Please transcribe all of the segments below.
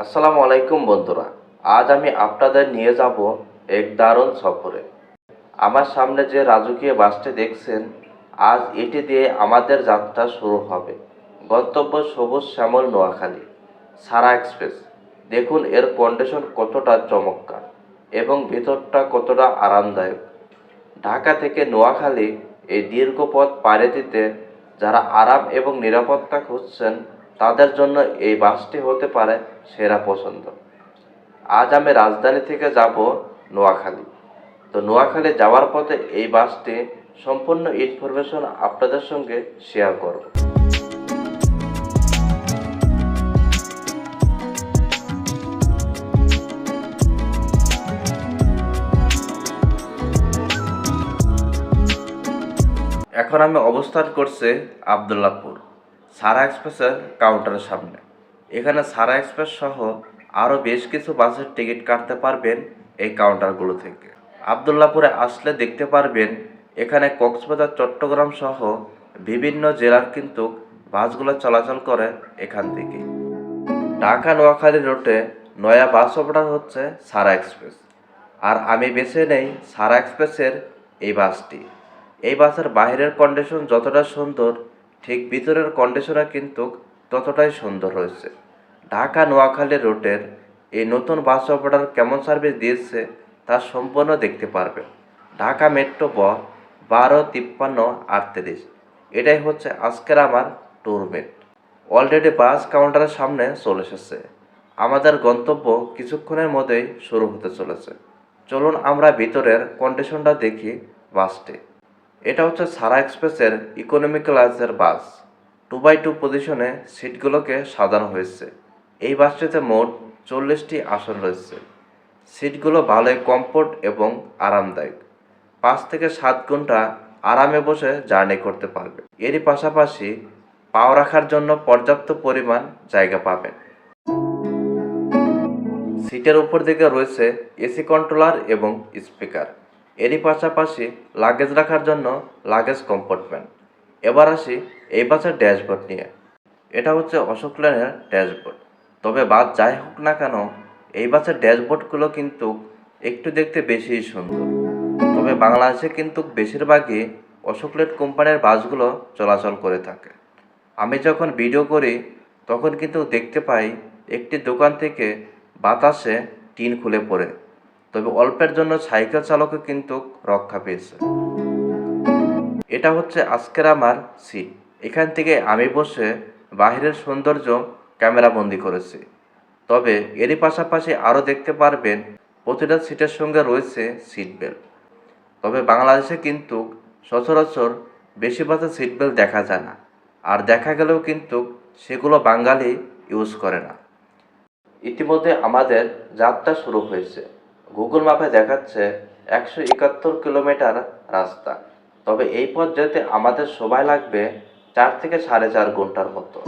আসসালামু আলাইকুম বন্ধুরা। আজ আমি আপনাদের নিয়ে যাব এক দারুণ সফরে। আমার সামনে যে রাজকীয় বাসটি দেখছেন, আজ এটি দিয়ে আমাদের যাত্রা শুরু হবে। গন্তব্য সবুজ শ্যামল নোয়াখালী সারা এক্সপ্রেস। দেখুন এর কন্ডিশন কতটা চমৎকার এবং ভিতরটা কতটা আরামদায়ক। ঢাকা থেকে নোয়াখালী এই দীর্ঘ পথ পাড়ি দিতে যারা আরাম এবং নিরাপত্তা খুঁজছেন, তাদের জন্য এই বাসটি হতে পারে সেরা পছন্দ। আজ আমি রাজধানী থেকে যাব নোয়াখালী। তো নোয়াখালী যাওয়ার পথে এই বাসটি সম্পূর্ণ ইনফরমেশন আপনাদের সঙ্গে শেয়ার করব। এখন আমি অবস্থান করছি আবদুল্লাপুর সারা এক্সপ্রেসের কাউন্টারের সামনে। এখানে সারা এক্সপ্রেস সহ আরও বেশ কিছু বাসের টিকিট কাটতে পারবেন এই কাউন্টারগুলো থেকে। আবদুল্লাপুরে আসলে দেখতে পারবেন এখানে কক্সবাজার, চট্টগ্রাম সহ বিভিন্ন জেলার কিন্তু বাসগুলো চলাচল করে এখান থেকে। ঢাকা নোয়াখালী রুটে নয়া বাস অপারেটর হচ্ছে সারা এক্সপ্রেস, আর আমি বেছে নেই সারা এক্সপ্রেসের এই বাসটি। এই বাসের বাইরের কন্ডিশন যতটা সুন্দর, ঠিক ভিতরের কন্ডিশনে কিন্তু ততটাই সুন্দর রয়েছে। ঢাকা নোয়াখালী রুটের এই নতুন বাস অপারেটর কেমন সার্ভিস দিয়েছে তা সম্পূর্ণ দেখতে পারবেন। ঢাকা মেট্রো ব 125338, এটাই হচ্ছে আজকের আমার ট্যুরমেট। অলরেডি বাস কাউন্টারের সামনে চলে এসেছে। আমাদের গন্তব্য কিছুক্ষণের মধ্যেই শুরু হতে চলেছে। চলুন আমরা ভিতরের কন্ডিশনটা দেখি বাসটি। এটা হচ্ছে সারা এক্সপ্রেসের ইকোনমি ক্লাসের বাস। 2x2 পজিশনে সিটগুলোকে সাজানো হয়েছে। এই বাসটিতে মোট 40টি আসন রয়েছে। সিটগুলো ভালোই কমফোর্ট এবং আরামদায়ক। 5 থেকে 7 ঘন্টা আরামে বসে জার্নি করতে পারবে। এরই পাশাপাশি পাও রাখার জন্য পর্যাপ্ত পরিমাণ জায়গা পাবেন। সিটের উপর দিকে রয়েছে এসি কন্ট্রোলার এবং স্পিকার। এরই পাশাপাশি লাগেজ রাখার জন্য লাগেজ কম্পার্টমেন্ট। এবার আসি এই বাসের ড্যাশবোর্ড নিয়ে। এটা হচ্ছে অশোক লেনের ড্যাশবোর্ড। তবে বাস যাই হোক না কেন, এই বাসের ড্যাশবোর্ডগুলো কিন্তু একটু দেখতে বেশিই সুন্দর। তবে বাংলাদেশে কিন্তু বেশিরভাগই অশোক লেন কোম্পানির বাসগুলো চলাচল করে থাকে। আমি যখন ভিডিও করি তখন কিন্তু দেখতে পাই একটি দোকান থেকে বাতাসে টিন খুলে পড়ে। তবে অল্পের জন্য সাইকেল চালকও কিন্তু রক্ষা পেয়েছে। এটা হচ্ছে আজকের আমার সিট। এখান থেকে আমি বসে বাহিরের সৌন্দর্য ক্যামেরাবন্দি করেছি। তবে এরই পাশাপাশি আরও দেখতে পারবেন প্রতিটা সিটের সঙ্গে রয়েছে সিট বেল্ট। তবে বাংলাদেশে কিন্তু সচরাচর বেশি বাসে সিট বেল্ট দেখা যায় না, আর দেখা গেলেও কিন্তু সেগুলো বাঙালি ইউজ করে না। ইতিমধ্যে আমাদের যাত্রা শুরু হয়েছে। গুগল ম্যাপে দেখাচ্ছে 171 কিলোমিটার রাস্তা। তবে এই পথ যেতে আমাদের সময় লাগবে 4 থেকে 4.5 ঘন্টার মতো।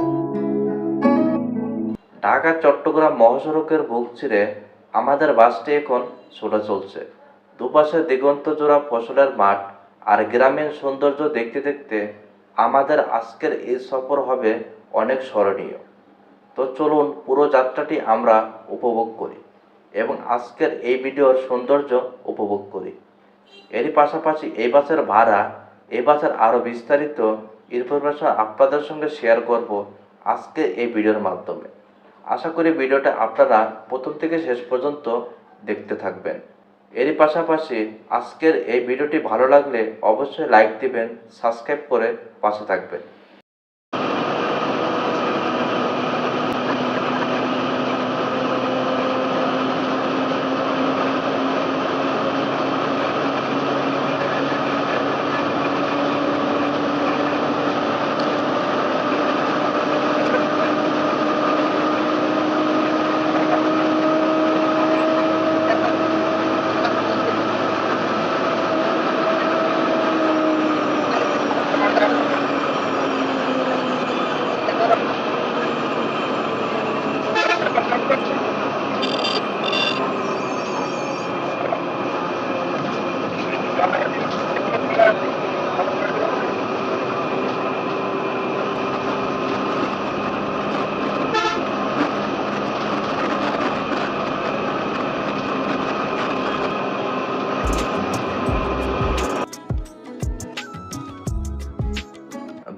ঢাকা চট্টগ্রাম মহাসড়কের বুক চিরে আমাদের বাসটি এখন ছুটে চলছে। দুপাশে দিগন্ত জোড়া ফসলের মাঠ আর গ্রামীণ সৌন্দর্য দেখতে দেখতে আমাদের আজকের এই সফর হবে অনেক স্মরণীয়। তো চলুন পুরো যাত্রাটি আমরা উপভোগ করি এবং আজকের এই ভিডিওর সৌন্দর্য উপভোগ করি। এরই পাশাপাশি এই বাসের ভাড়া, এই বাসের আরও বিস্তারিত ইনফরমেশন আপনাদের সঙ্গে শেয়ার করব আজকে এই ভিডিওর মাধ্যমে। আশা করি ভিডিওটা আপনারা প্রথম থেকে শেষ পর্যন্ত দেখতে থাকবেন। এরই পাশাপাশি আজকের এই ভিডিওটি ভালো লাগলে অবশ্যই লাইক দিবেন, সাবস্ক্রাইব করে পাশে থাকবেন।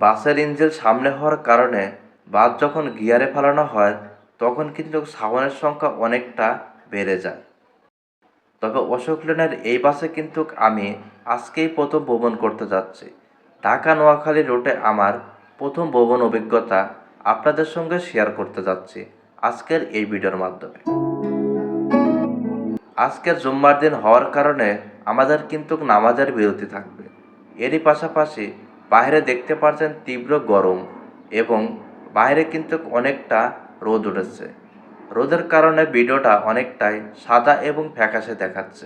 বাসের ইঞ্জিন সামনে হওয়ার কারণে বাস যখন গিয়ারে ফেলানো হয় তখন কিন্তু সাউন্ডের সংখ্যা অনেকটা বেড়ে যায়। তবে অশোক লেনের এই বাসে কিন্তু আমি আজকেই প্রথম ভ্রমণ করতে যাচ্ছি। ঢাকা নোয়াখালী রুটে আমার প্রথম ভ্রমণ অভিজ্ঞতা আপনাদের সঙ্গে শেয়ার করতে যাচ্ছি আজকের এই ভিডিওর মাধ্যমে। আজকের জুম্মার দিন হওয়ার কারণে আমাদের কিন্তু নামাজের বিরতি থাকবে। এরই পাশাপাশি বাইরে দেখতে পাচ্ছেন তীব্র গরম এবং বাইরে কিন্তু অনেকটা রোদ উঠেছে। রোদের কারণে ভিডিওটা অনেকটাই সাদা এবং ফ্যাকাশে দেখাচ্ছে,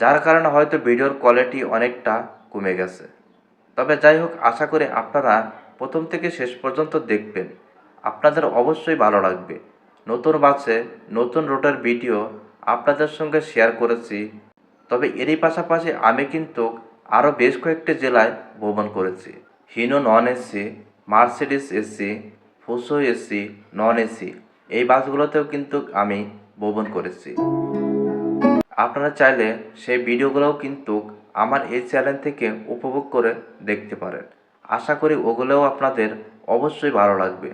যার কারণে হয়তো ভিডিওর কোয়ালিটি অনেকটা কমে গেছে। তবে যাই হোক, আশা করি আপনারা প্রথম থেকে শেষ পর্যন্ত দেখবেন, আপনাদের অবশ্যই ভালো লাগবে। নতুন বাসে নতুন রুটের ভিডিও আপনাদের সঙ্গে শেয়ার করেছি। তবে এরই পাশাপাশি আমি কিন্তু আরও বেশ কয়েকটি জেলায় ভ্রমণ করেছি। Hino non AC, Mercedes AC, ফুসো AC, non AC এই বাসগুলোতেও কিন্তু আমি ভ্রমণ করেছি। আপনারা চাইলে সেই ভিডিওগুলোও কিন্তু আমার এই চ্যানেল থেকে উপভোগ করে দেখতে পারেন। আশা করি ওগুলোও আপনাদের অবশ্যই ভালো লাগবে।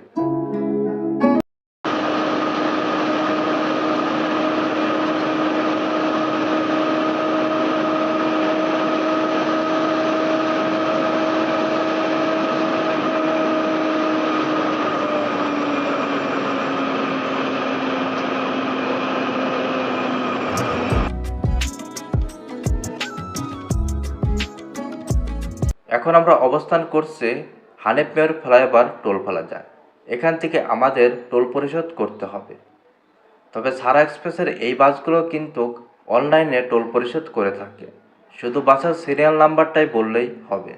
এখন আমরা অবস্থান করছি হানিফ মেয়র ফ্লাইওভার টোল প্লাজায়। এখান থেকে আমাদের টোল পরিশোধ করতে হবে। তবে সারা এক্সপ্রেসের এই বাসগুলো কিন্তু অনলাইনে টোল পরিশোধ করে থাকে, শুধু বাসের সিরিয়াল নাম্বারটাই বললেই হবে।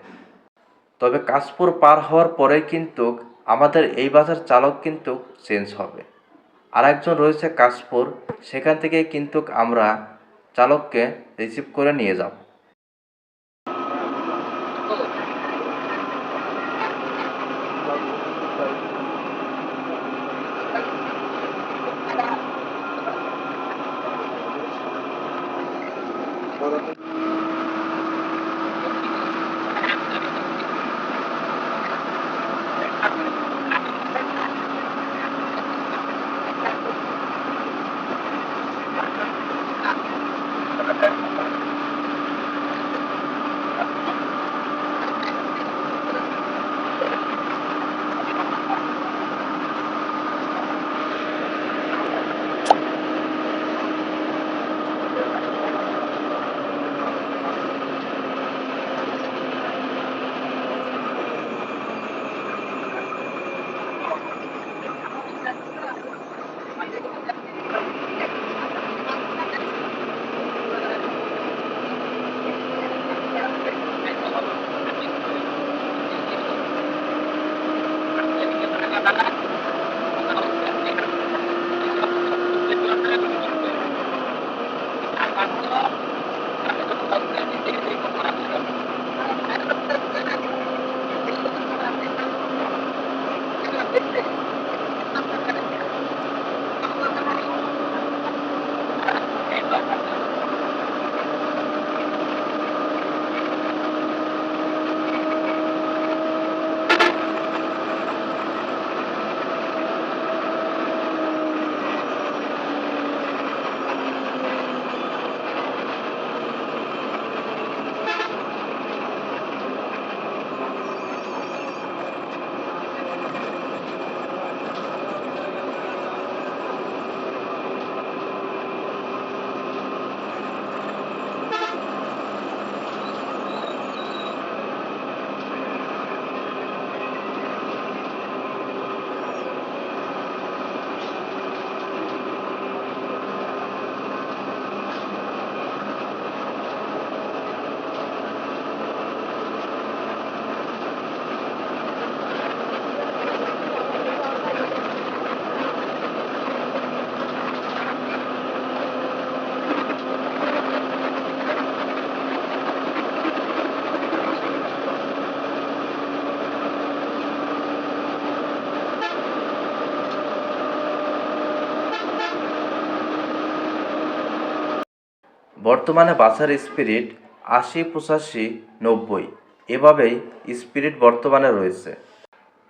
তবে কাশপুর পার হওয়ার পরেই কিন্তু আমাদের এই বাসের চালক কিন্তু চেঞ্জ হবে। আর একজন রয়েছে কাশপুর, সেখান থেকে কিন্তু আমরা চালককে রিসিভ করে নিয়ে যাব। বর্তমানে বাসের স্পিড ৮০, ৮৫, ৯০। এভাবেই স্পিরিট বর্তমানে রয়েছে।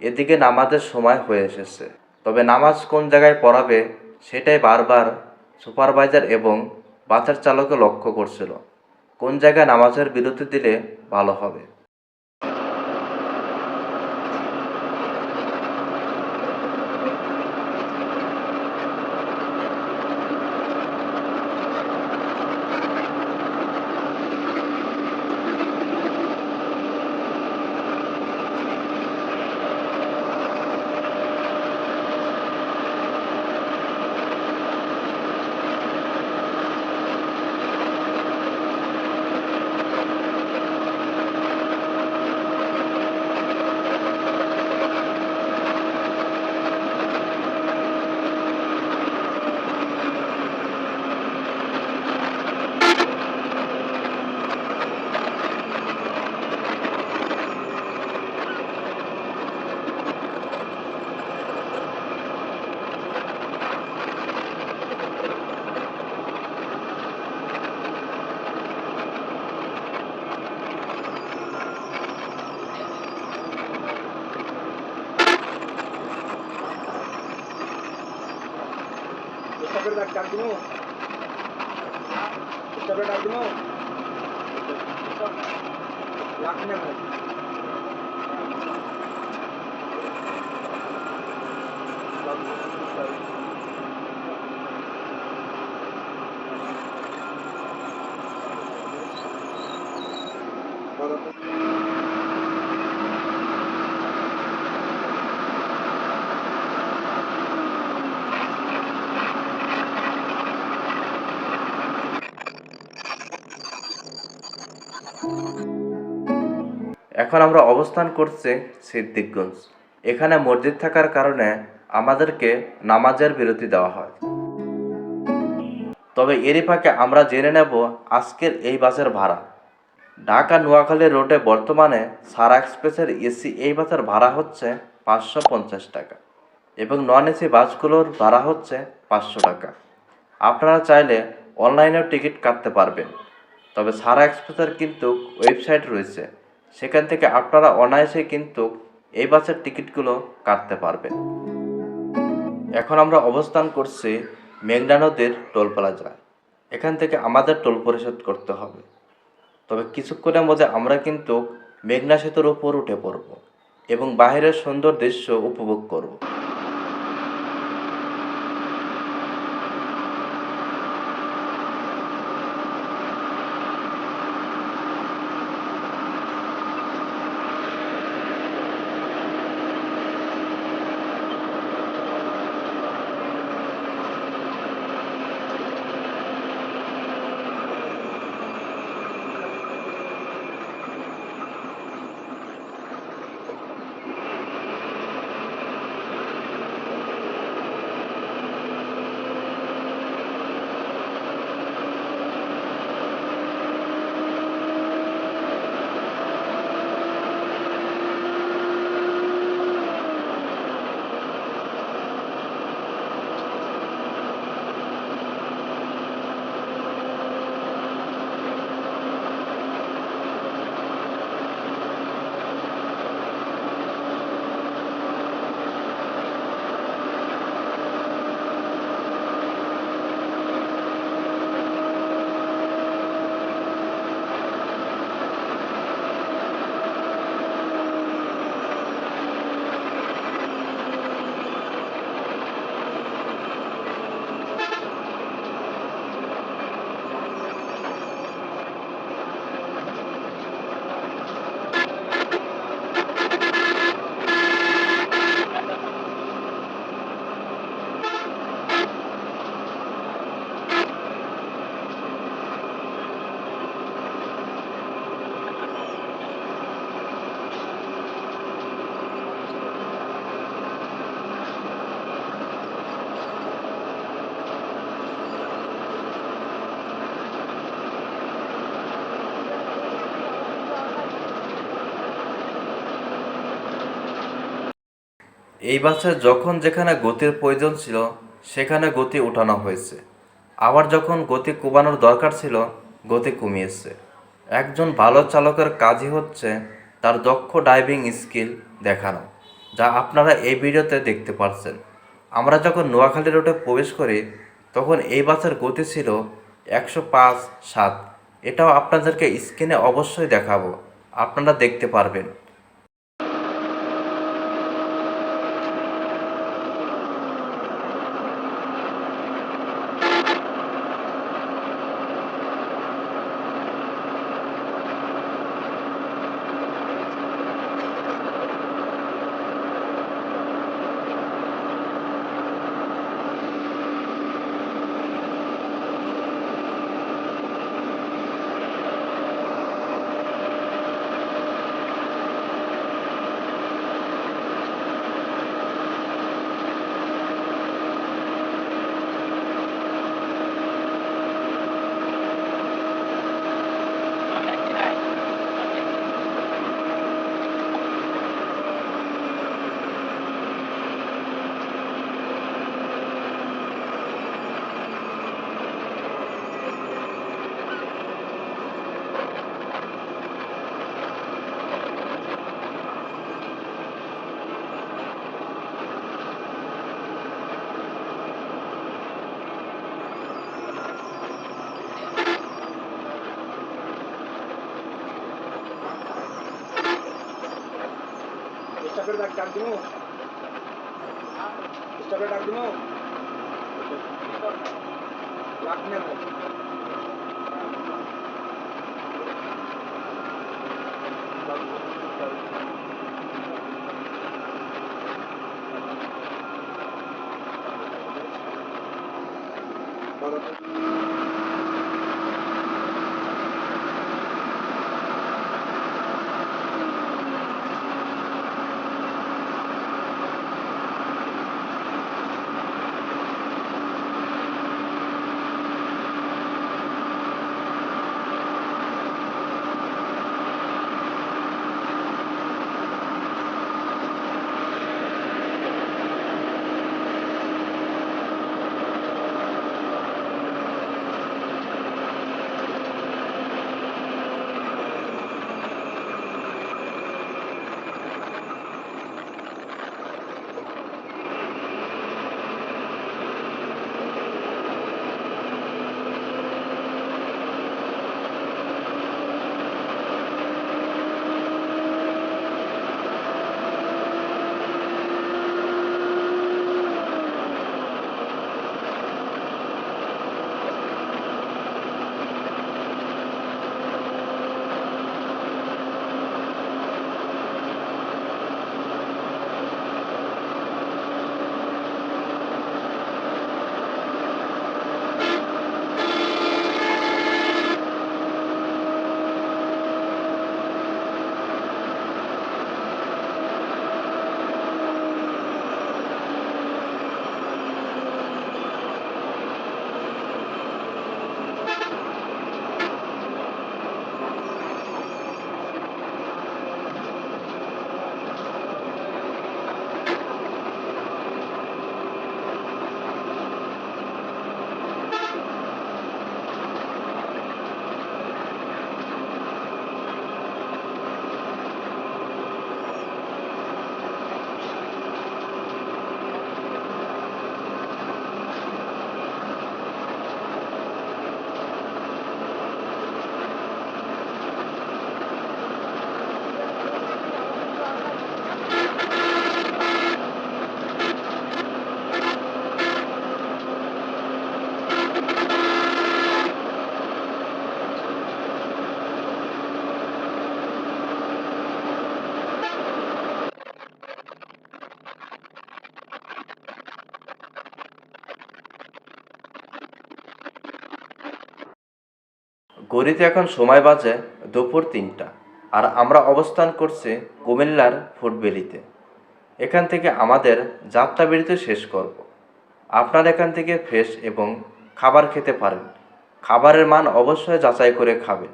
এদিকে নামাজের সময় হয়ে এসেছে, তবে নামাজ কোন জায়গায় পড়াবে সেটাই বারবার সুপারভাইজার এবং বাসের চালকও লক্ষ্য করছিল। কোন জায়গায় নামাজের বিরতি দিলে ভালো হবে। এখন আমরা অবস্থান করছি সিদ্দিকগঞ্জ। এখানে মসজিদ থাকার কারণে আমাদেরকে নামাজের বিরতি দেওয়া হয়। তবে এরই ফাঁকে আমরা জেনে নেব আজকের এই বাসের ভাড়া। ঢাকা নোয়াখালী রোডে বর্তমানে সারা এক্সপ্রেসের এসি এই বাসের ভাড়া হচ্ছে 550 টাকা এবং নন এসি বাসগুলোর ভাড়া হচ্ছে 500 টাকা। আপনারা চাইলে অনলাইনেও টিকিট কাটতে পারবেন, তবে সারা এক্সপ্রেসের কিন্তু ওয়েবসাইট রয়েছে, সেখান থেকে আপনারা অনায়াসে কিন্তু এই বাসের টিকিটগুলো কাটতে পারবেন। এখন আমরা অবস্থান করছি মেঘনা নদীর টোল প্লাজায়। এখান থেকে আমাদের টোল পরিশোধ করতে হবে, তবে কিছুক্ষণের মধ্যে আমরা কিন্তু মেঘনা সেতুর উপর উঠে পড়ব এবং বাইরের সুন্দর দৃশ্য উপভোগ করব। এই বাসে যখন যেখানে গতির প্রয়োজন ছিল সেখানে গতি উঠানো হয়েছে, আবার যখন গতি কমানোর দরকার ছিল গতি কমিয়েছে। একজন ভালো চালকের কাজই হচ্ছে তার দক্ষ ডাইভিং স্কিল দেখানো, যা আপনারা এই ভিডিওতে দেখতে পাচ্ছেন। আমরা যখন নোয়াখালী রোডে প্রবেশ করি তখন এই বাসের গতি ছিল 105/7। এটাও আপনাদেরকে স্ক্রিনে অবশ্যই দেখাবো, আপনারা দেখতে পারবেন। স্টাফের ডাক দিমু স্টাফের ডাক দিমু লাখ নেব ঘড়িতে এখন সময় বাজে দুপুর 3টা, আর আমরা অবস্থান করছি কুমিল্লার ফুটবেলিতে। এখান থেকে আমাদের যাত্রা বিরতি শেষ করব। আপনারা এখান থেকে ফ্রেশ এবং খাবার খেতে পারেন। খাবারের মান অবশ্যই যাচাই করে খাবেন,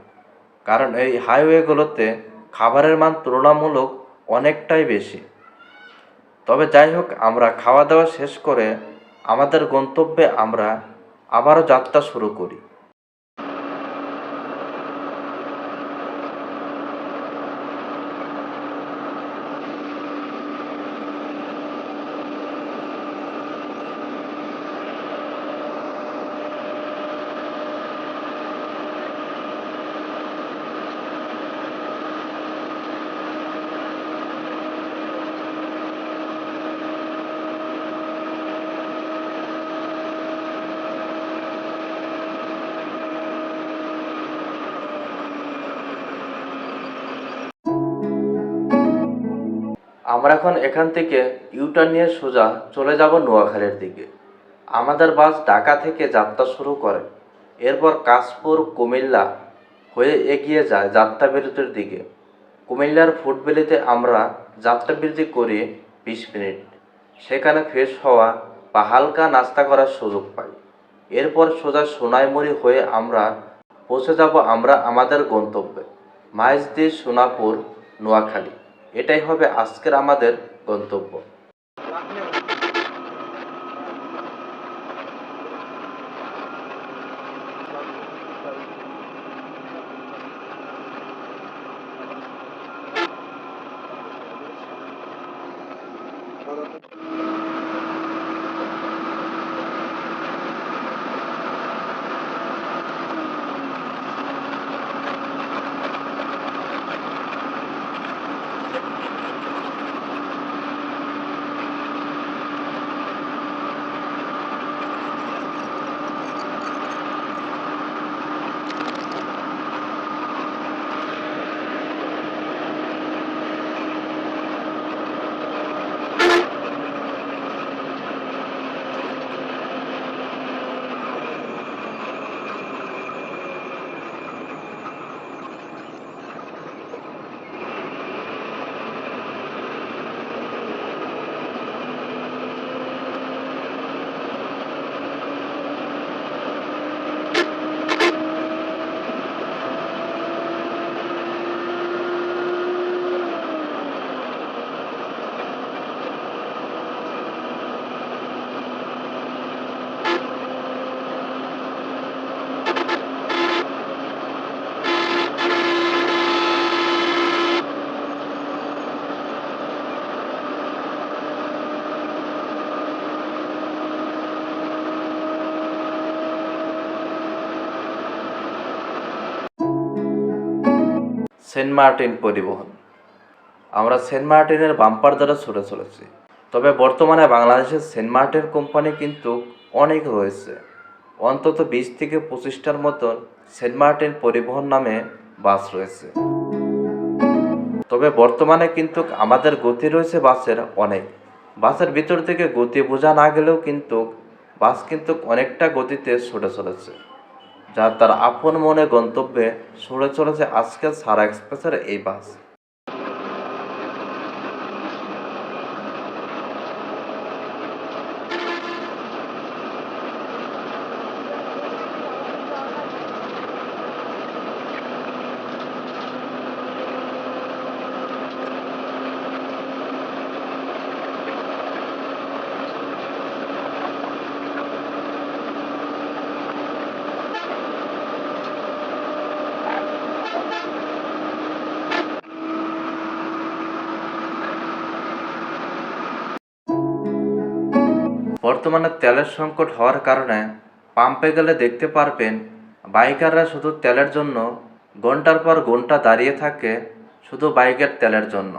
কারণ এই হাইওয়েগুলোতে খাবারের মান তুলনামূলক অনেকটাই বেশি। তবে যাই হোক, আমরা খাওয়া দাওয়া শেষ করে আমাদের গন্তব্যে আমরা আবারও যাত্রা শুরু করি। আমরা এখন এখান থেকে ইউটার্ন নিয়ে সোজা চলে যাব নোয়াখালীর দিকে। আমাদের বাস ঢাকা থেকে যাত্রা শুরু করে, এরপর কাশপুর কুমিল্লা হয়ে এগিয়ে যায় যাত্রাবিরতির দিকে। কুমিল্লার ফুটবেলিতে আমরা যাত্রাবিরতি করি 20 মিনিট। সেখানে ফ্রেশ হওয়া বা হালকা নাস্তা করার সুযোগ পাই। এরপর সোজা সোনাইমুড়ি হয়ে আমরা পৌঁছে যাব আমাদের গন্তব্যে, মাইজদি সোনাপুর, নোয়াখালী। এটাই হবে আজকের আমাদের গন্তব্য। লাখ নেব। সেন্ট মার্টিন পরিবহন। আমরা সেন্ট মার্টিনের বাম্পার দ্বারা ছুটে চলেছি। তবে বর্তমানে বাংলাদেশের সেন্ট মার্টিন কোম্পানি কিন্তু অনেক রয়েছে। অন্তত 20 থেকে 25টার মতন সেন্ট মার্টিন পরিবহন নামে বাস রয়েছে। তবে বর্তমানে কিন্তু আমাদের গতি রয়েছে বাসের অনেক। বাসের ভিতর থেকে গতি বোঝা না গেলেও কিন্তু বাস কিন্তু অনেকটা গতিতে ছুটে চলেছে, যা তার আপন মনে গন্তব্যে ছুটে চলেছে আজকের সারা এক্সপ্রেসের এই বাস। বর্তমানে তেলের সংকট হওয়ার কারণে পাম্পে গেলে দেখতে পারবেন বাইকাররা শুধু তেলের জন্য ঘন্টার পর ঘন্টা দাঁড়িয়ে থাকে, শুধু বাইকের তেলের জন্য।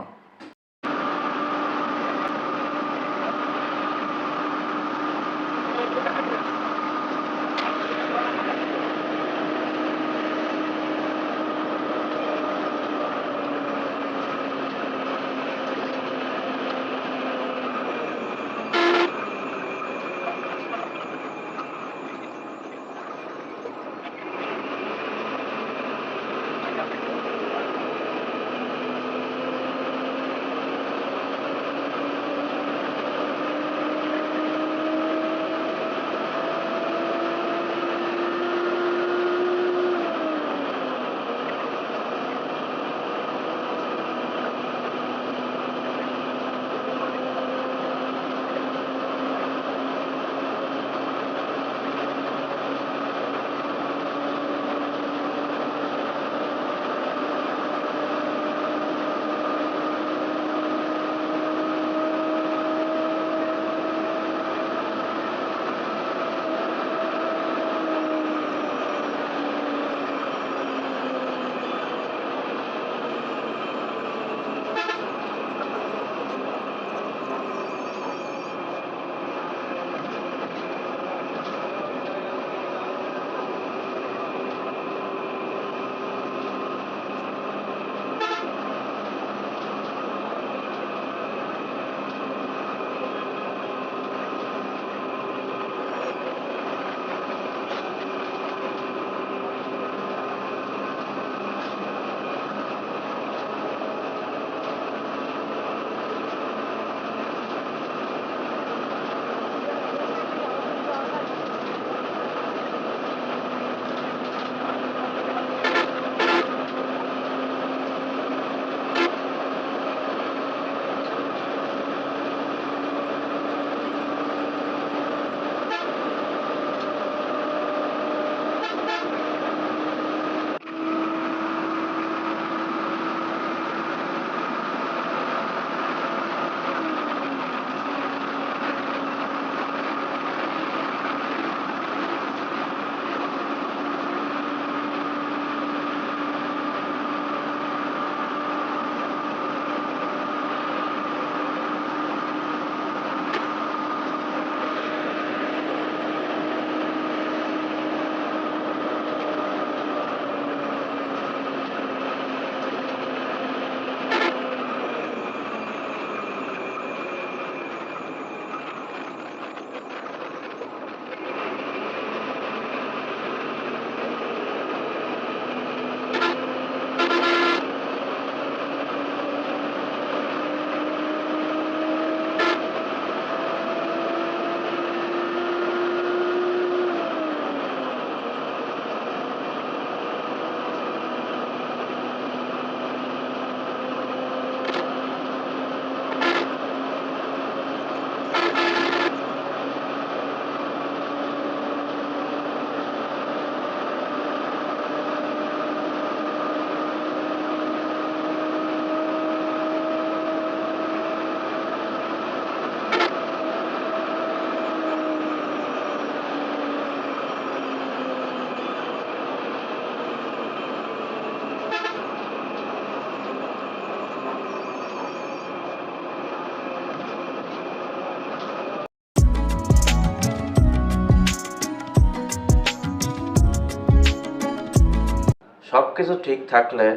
কিছু ঠিক থাকলে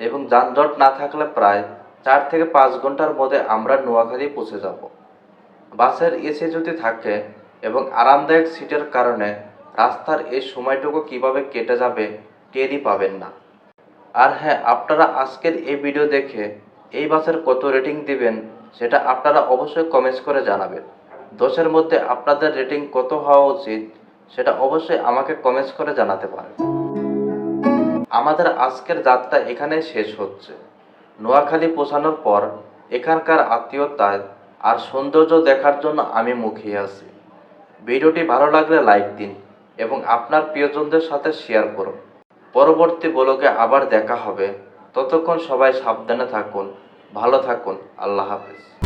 এবং যানজট না থাকলে প্রায় 4 থেকে 5 ঘন্টার মধ্যে আমরা নোয়াখালী পৌঁছে যাব। বাসের এসি যদি থাকে এবং আরামদায়ক সিটের কারণে রাস্তার এই সময়টুকু কিভাবে কেটে যাবে টেরই পাবেন না। আর হ্যাঁ, আপনারা আজকের এই ভিডিও দেখে এই বাসের কত রেটিং দিবেন সেটা আপনারা অবশ্যই কমেন্টস করে জানাবেন। 10-এর মধ্যে আপনাদের রেটিং কত হওয়া উচিত সেটা অবশ্যই আমাকে কমেন্টস করে জানাতে পারেন। আমাদের আজকের যাত্রা এখানে শেষ হচ্ছে। নোয়াখালী পৌঁছানোর পর এখানকার আত্মীয়তায় আর সৌন্দর্য দেখার জন্য আমি মুখিয়ে আছি। ভিডিওটি ভালো লাগলে লাইক দিন এবং আপনার প্রিয়জনদের সাথে শেয়ার করুন। পরবর্তী ব্লগে আবার দেখা হবে। ততক্ষণ সবাই সাবধানে থাকুন, ভালো থাকুন। আল্লাহ হাফেজ।